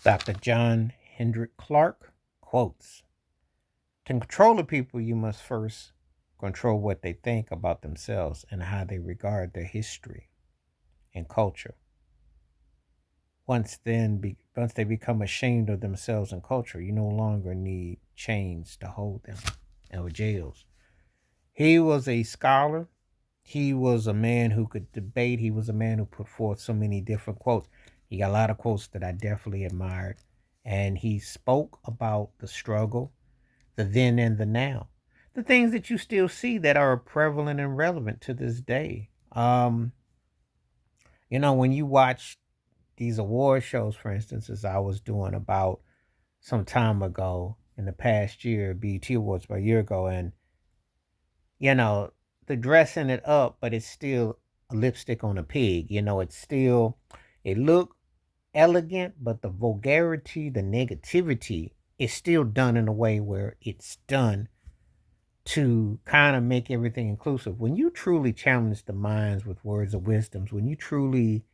Dr. John Henrik Clarke quotes: to control the people, you must first control what they think about themselves and how they regard their history and culture. Once they become ashamed of themselves and culture, you no longer need chains to hold them or jails. He was a scholar. He was a man who could debate. He was a man who put forth so many different quotes. He got a lot of quotes that I definitely admired. And he spoke about the struggle, the then and the now, the things that you still see that are prevalent and relevant to this day. When you watch these award shows, for instance, as I was doing about some time ago in the past year, BET Awards about a year ago, and you know, the dressing it up, but it's still a lipstick on a pig. It look elegant, but the vulgarity, the negativity is still done in a way where it's done to kind of make everything inclusive. When you truly challenge the minds with words of wisdoms, when you truly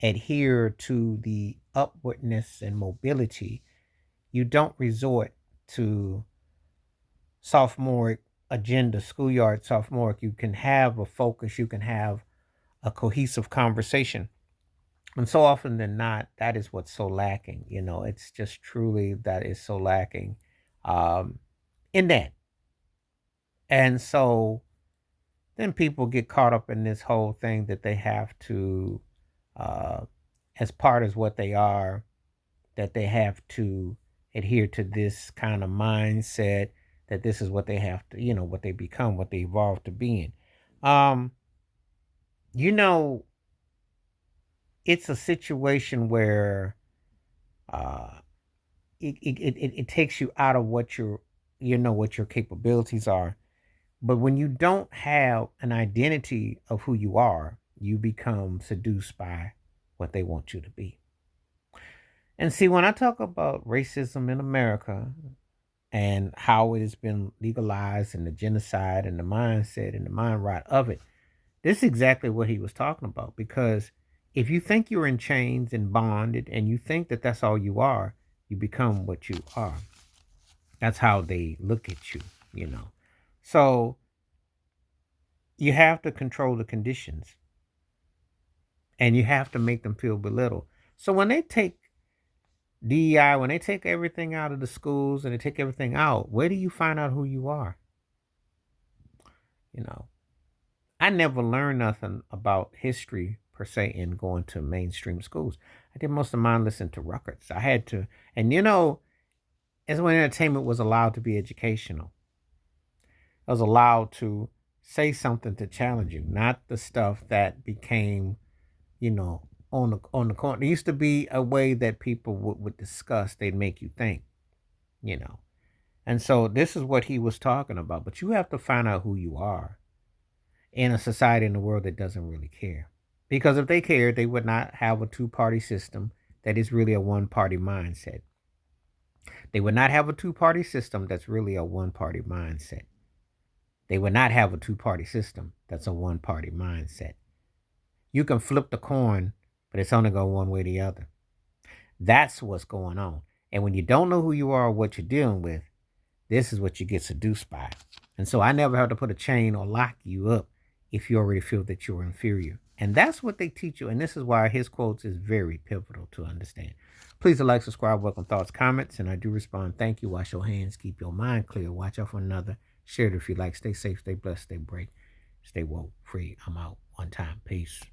adhere to the upwardness and mobility, you don't resort to sophomoric agenda, schoolyard sophomoric. You can have a focus, you can have a cohesive conversation. And so often than not, that is what's so lacking. It's just truly that is so lacking um, in that. And so then people get caught up in this whole thing that they have to, uh, as part of what they are, that they have to adhere to this kind of mindset, that this is what they have to, what they become, what they evolve to being. Um, you know, it's a situation where uh, it takes you out of what your capabilities are. But when you don't have an identity of who you are, you become seduced by what they want you to be. And see, when I talk about racism in America and how it has been legalized and the genocide and the mindset and the mind rot of it, this is exactly what he was talking about. Because if you think you're in chains and bonded and you think that that's all you are, you become what you are. That's how they look at you. So you have to control the conditions and you have to make them feel belittled. So when they take DEI, when they take everything out of the schools and they take everything out, where do you find out who you are? You know, I never learned nothing about history per se in going to mainstream schools. I did most of mine listen to records. I had to, and as when entertainment was allowed to be educational, I was allowed to say something to challenge you, not the stuff that became, on the corner. There used to be a way that people would discuss. They'd make you think, you know. And so this is what he was talking about. But you have to find out who you are in a society in the world that doesn't really care. Because if they cared, they would not have a two-party system that is really a one-party mindset. They would not have a two-party system that's really a one-party mindset. They would not have a two-party system that's a one-party mindset. You can flip the coin, but it's only going one way or the other. That's what's going on. And when you don't know who you are or what you're dealing with, this is what you get seduced by. And so I never have to put a chain or lock you up if you already feel that you're inferior. And that's what they teach you. And this is why his quotes is very pivotal to understand. Please like, subscribe, welcome thoughts, comments, and I do respond. Thank you. Wash your hands. Keep your mind clear. Watch out for another. Share it if you like. Stay safe, stay blessed, stay brave, stay woke, free. I'm out. One time. Peace.